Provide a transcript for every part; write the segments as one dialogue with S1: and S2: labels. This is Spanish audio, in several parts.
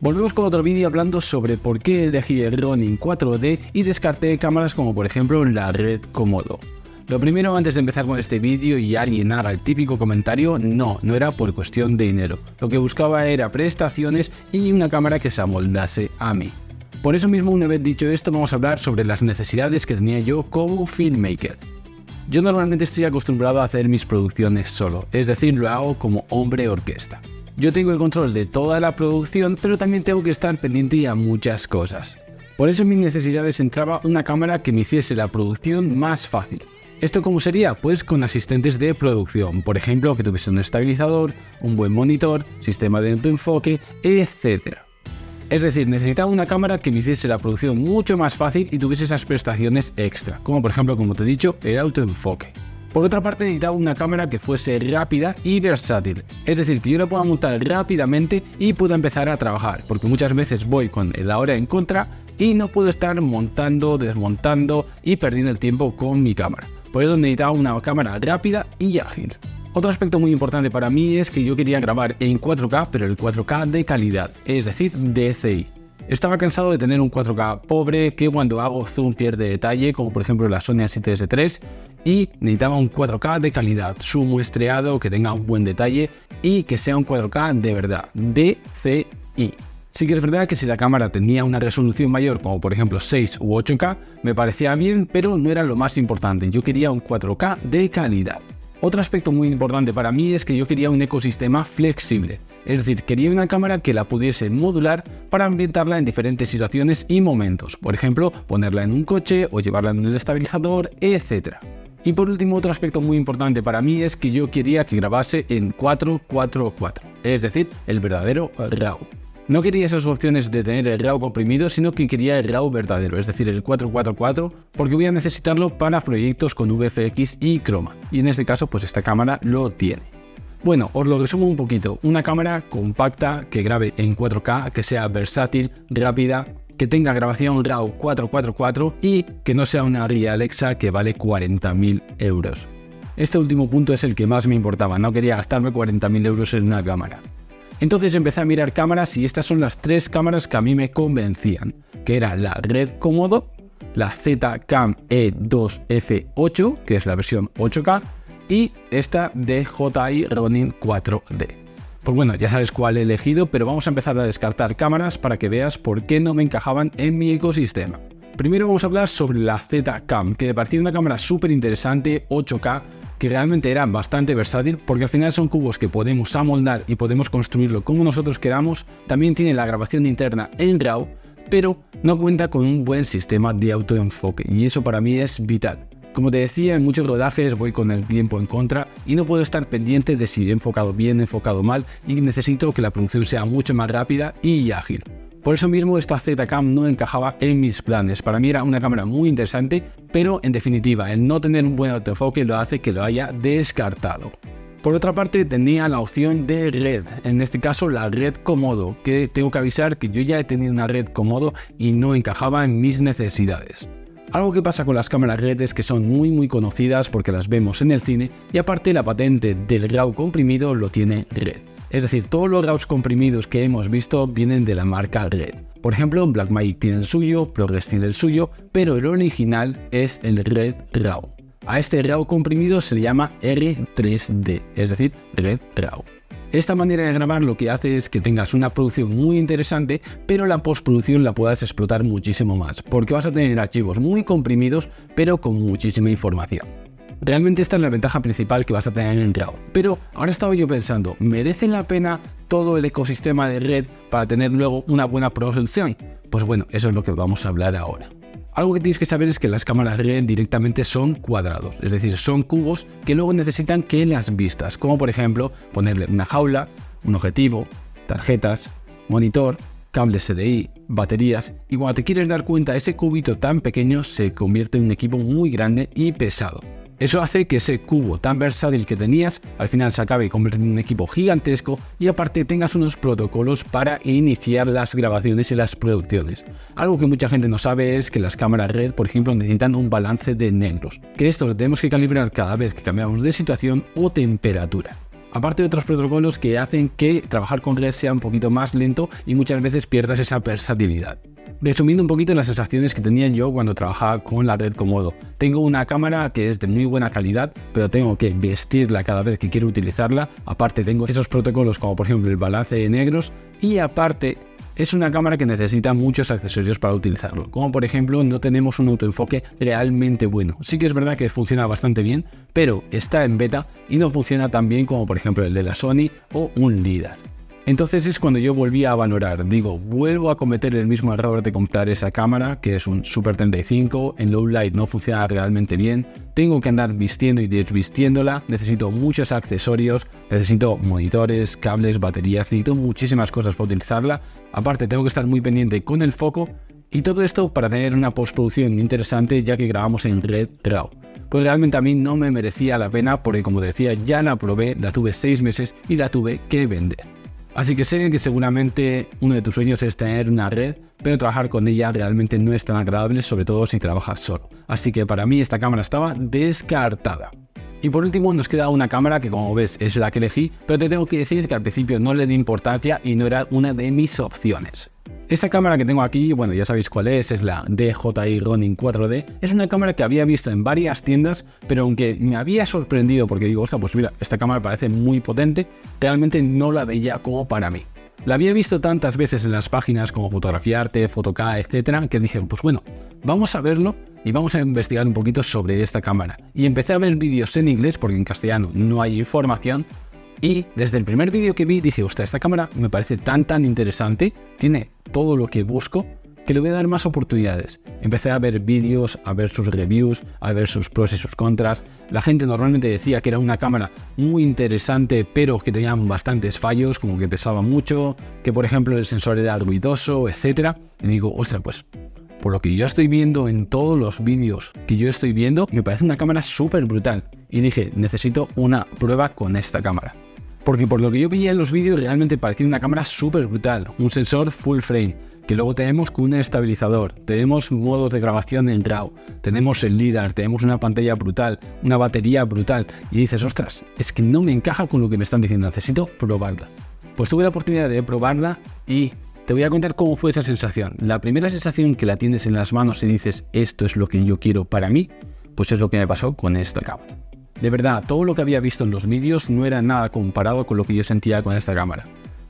S1: Volvemos con otro vídeo hablando sobre por qué elegí el Ronin 4D y descarté cámaras como por ejemplo la Red Komodo. Lo primero, antes de empezar con este vídeo y alguien haga el típico comentario, no era por cuestión de dinero. Lo que buscaba era prestaciones y una cámara que se amoldase a mí. Por eso mismo, una vez dicho esto, vamos a hablar sobre las necesidades que tenía yo como filmmaker. Yo normalmente estoy acostumbrado a hacer mis producciones solo, es decir, lo hago como hombre orquesta. Yo tengo el control de toda la producción, pero también tengo que estar pendiente a muchas cosas. Por eso en mis necesidades entraba una cámara que me hiciese la producción más fácil. ¿Esto cómo sería? Pues con asistentes de producción, por ejemplo, que tuviese un estabilizador, un buen monitor, sistema de autoenfoque, etc. Es decir, necesitaba una cámara que me hiciese la producción mucho más fácil y tuviese esas prestaciones extra, como por ejemplo, como te he dicho, el autoenfoque. Por otra parte, necesitaba una cámara que fuese rápida y versátil, es decir, que yo la pueda montar rápidamente y pueda empezar a trabajar, porque muchas veces voy con la hora en contra y no puedo estar montando, desmontando y perdiendo el tiempo con mi cámara. Por eso necesitaba una cámara rápida y ágil. Otro aspecto muy importante para mí es que yo quería grabar en 4K, pero el 4K de calidad, es decir, DCI. Estaba cansado de tener un 4K pobre que cuando hago zoom pierde detalle, como por ejemplo la Sony A7S III, y necesitaba un 4K de calidad, su muestreado, que tenga un buen detalle y que sea un 4K de verdad, DCI. Sí que es verdad que si la cámara tenía una resolución mayor, como por ejemplo 6 u 8K, me parecía bien, pero no era lo más importante, yo quería un 4K de calidad. Otro aspecto muy importante para mí es que yo quería un ecosistema flexible, es decir, quería una cámara que la pudiese modular para ambientarla en diferentes situaciones y momentos, por ejemplo, ponerla en un coche o llevarla en el estabilizador, etc. Y por último, otro aspecto muy importante para mí es que yo quería que grabase en 444, es decir, el verdadero RAW. No quería esas opciones de tener el RAW comprimido, sino que quería el RAW verdadero, es decir, el 444, porque voy a necesitarlo para proyectos con VFX y croma, y en este caso pues esta cámara lo tiene. Bueno, os lo resumo un poquito, una cámara compacta que grabe en 4K, que sea versátil, rápida, que tenga grabación RAW 444 y que no sea una guía Alexa que vale 40.000 euros. Este último punto es el que más me importaba, no quería gastarme 40.000 euros en una cámara. Entonces empecé a mirar cámaras y estas son las tres cámaras que a mí me convencían, que era la Red Komodo, la ZCam E2F8, que es la versión 8K, y esta DJI Ronin 4D. Pues bueno, ya sabes cuál he elegido, pero vamos a empezar a descartar cámaras para que veas por qué no me encajaban en mi ecosistema. Primero vamos a hablar sobre la ZCam, que me parecía una cámara súper interesante, 8K, que realmente era bastante versátil porque al final son cubos que podemos amoldar y podemos construirlo como nosotros queramos. También tiene la grabación interna en RAW, pero no cuenta con un buen sistema de autoenfoque y eso para mí es vital. Como te decía, en muchos rodajes voy con el tiempo en contra y no puedo estar pendiente de si he enfocado bien, he enfocado mal y necesito que la producción sea mucho más rápida y ágil. Por eso mismo esta ZCam no encajaba en mis planes, para mí era una cámara muy interesante, pero en definitiva el no tener un buen autoenfoque lo hace que lo haya descartado. Por otra parte tenía la opción de red, en este caso la Red Komodo, que tengo que avisar que yo ya he tenido una Red Komodo y no encajaba en mis necesidades. Algo que pasa con las cámaras RED es que son muy conocidas porque las vemos en el cine y aparte la patente del RAW comprimido lo tiene RED. Es decir, todos los RAWs comprimidos que hemos visto vienen de la marca RED. Por ejemplo, Blackmagic tiene el suyo, ProRes tiene el suyo, pero el original es el RED RAW. A este RAW comprimido se le llama R3D, es decir, RED RAW. Esta manera de grabar lo que hace es que tengas una producción muy interesante, pero la postproducción la puedas explotar muchísimo más, porque vas a tener archivos muy comprimidos, pero con muchísima información. Realmente esta es la ventaja principal que vas a tener en RAW. Pero ahora estaba yo pensando, ¿merece la pena todo el ecosistema de RED para tener luego una buena producción? Pues bueno, eso es lo que vamos a hablar ahora. Algo que tienes que saber es que las cámaras RED directamente son cuadrados, es decir, son cubos que luego necesitan que las vistas, como por ejemplo ponerle una jaula, un objetivo, tarjetas, monitor, cables SDI, baterías, y cuando te quieres dar cuenta ese cubito tan pequeño se convierte en un equipo muy grande y pesado. Eso hace que ese cubo tan versátil que tenías al final se acabe convirtiendo en un equipo gigantesco y aparte tengas unos protocolos para iniciar las grabaciones y las producciones. Algo que mucha gente no sabe es que las cámaras RED, por ejemplo, necesitan un balance de negros, que esto lo tenemos que calibrar cada vez que cambiamos de situación o temperatura. Aparte de otros protocolos que hacen que trabajar con red sea un poquito más lento y muchas veces pierdas esa versatilidad. Resumiendo un poquito las sensaciones que tenía yo cuando trabajaba con la red Komodo. Tengo una cámara que es de muy buena calidad, pero tengo que vestirla cada vez que quiero utilizarla. Aparte tengo esos protocolos como por ejemplo el balance de negros y aparte es una cámara que necesita muchos accesorios para utilizarlo. Como por ejemplo no tenemos un autoenfoque realmente bueno. Sí que es verdad que funciona bastante bien, pero está en beta y no funciona tan bien como por ejemplo el de la Sony o un LiDAR. Entonces es cuando yo volví a valorar, digo, vuelvo a cometer el mismo error de comprar esa cámara, que es un Super 35, en low light no funciona realmente bien, tengo que andar vistiendo y desvistiéndola, necesito muchos accesorios, necesito monitores, cables, baterías, necesito muchísimas cosas para utilizarla, aparte tengo que estar muy pendiente con el foco, y todo esto para tener una postproducción interesante ya que grabamos en Red RAW. Pues realmente a mí no me merecía la pena porque como decía ya la probé, la tuve 6 meses y la tuve que vender. Así que sé que seguramente uno de tus sueños es tener una red, pero trabajar con ella realmente no es tan agradable, sobre todo si trabajas solo. Así que para mí esta cámara estaba descartada. Y por último nos queda una cámara que como ves es la que elegí, pero te tengo que decir que al principio no le di importancia y no era una de mis opciones. Esta cámara que tengo aquí, bueno ya sabéis cuál es la DJI Ronin 4D, es una cámara que había visto en varias tiendas, pero aunque me había sorprendido porque digo, ostras, pues mira, esta cámara parece muy potente, realmente no la veía como para mí. La había visto tantas veces en las páginas como Fotografiarte, Fotoca, etcétera, que dije, pues bueno, vamos a verlo y vamos a investigar un poquito sobre esta cámara. Y empecé a ver vídeos en inglés porque en castellano no hay información. Y desde el primer vídeo que vi dije, ostras, esta cámara me parece tan interesante, tiene todo lo que busco, que le voy a dar más oportunidades. Empecé a ver vídeos, a ver sus reviews, a ver sus pros y sus contras. La gente normalmente decía que era una cámara muy interesante, pero que tenía bastantes fallos, como que pesaba mucho, que por ejemplo el sensor era ruidoso, etc. Y digo, ostras, pues por lo que yo estoy viendo en todos los vídeos que yo estoy viendo, me parece una cámara súper brutal. Y dije, necesito una prueba con esta cámara. Porque por lo que yo veía en los vídeos realmente parecía una cámara súper brutal, un sensor full frame, que luego tenemos con un estabilizador, tenemos modos de grabación en RAW, tenemos el LiDAR, tenemos una pantalla brutal, una batería brutal, y dices, ostras, es que no me encaja con lo que me están diciendo, necesito probarla. Pues tuve la oportunidad de probarla y te voy a contar cómo fue esa sensación. La primera sensación que la tienes en las manos y dices, esto es lo que yo quiero para mí, pues es lo que me pasó con esta cámara. De verdad, todo lo que había visto en los vídeos no era nada comparado con lo que yo sentía con esta cámara.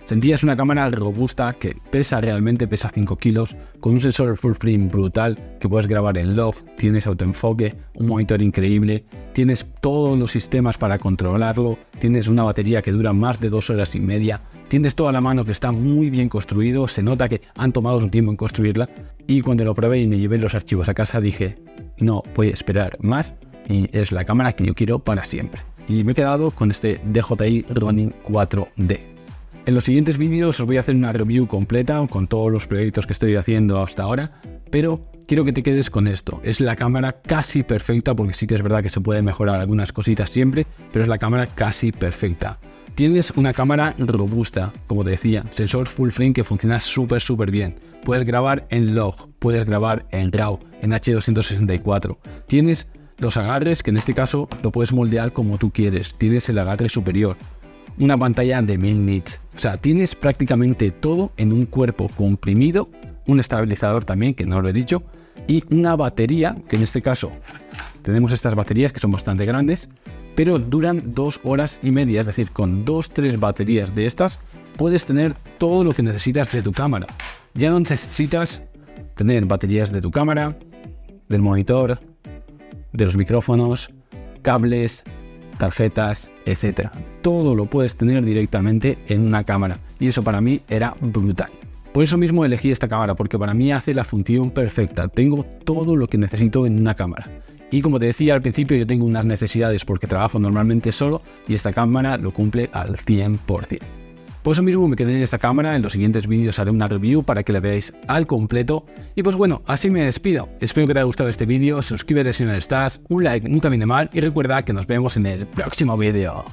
S1: Sentías una cámara robusta que pesa 5 kilos, con un sensor full frame brutal que puedes grabar en loft, tienes autoenfoque, un monitor increíble, tienes todos los sistemas para controlarlo, tienes una batería que dura más de 2 horas y media, tienes toda la mano que está muy bien construido, se nota que han tomado su tiempo en construirla y cuando lo probé y me llevé los archivos a casa dije, no voy a esperar más. Y es la cámara que yo quiero para siempre. Y me he quedado con este DJI Ronin 4D. En los siguientes vídeos os voy a hacer una review completa con todos los proyectos que estoy haciendo hasta ahora, pero quiero que te quedes con esto. Es la cámara casi perfecta, porque sí que es verdad que se puede mejorar algunas cositas siempre, pero es la cámara casi perfecta. Tienes una cámara robusta, como te decía, sensor full frame que funciona súper bien. Puedes grabar en log, puedes grabar en RAW, en H264. Tienes los agarres, que en este caso lo puedes moldear como tú quieres. Tienes el agarre superior, una pantalla de 1000 nits. O sea, tienes prácticamente todo en un cuerpo comprimido, un estabilizador también, que no lo he dicho, y una batería, que en este caso tenemos estas baterías que son bastante grandes, pero duran 2 horas y media. Es decir, con 2-3 baterías de estas puedes tener todo lo que necesitas de tu cámara. Ya no necesitas tener baterías de tu cámara, del monitor, de los micrófonos, cables, tarjetas, etc. Todo lo puedes tener directamente en una cámara y eso para mí era brutal. Por eso mismo elegí esta cámara, porque para mí hace la función perfecta. Tengo todo lo que necesito en una cámara. Y como te decía al principio, yo tengo unas necesidades porque trabajo normalmente solo y esta cámara lo cumple al 100%. Por eso mismo me quedé en esta cámara. En los siguientes vídeos haré una review para que la veáis al completo. Y pues bueno, así me despido. Espero que te haya gustado este vídeo. Suscríbete si no estás. Un like nunca viene mal. Y recuerda que nos vemos en el próximo vídeo.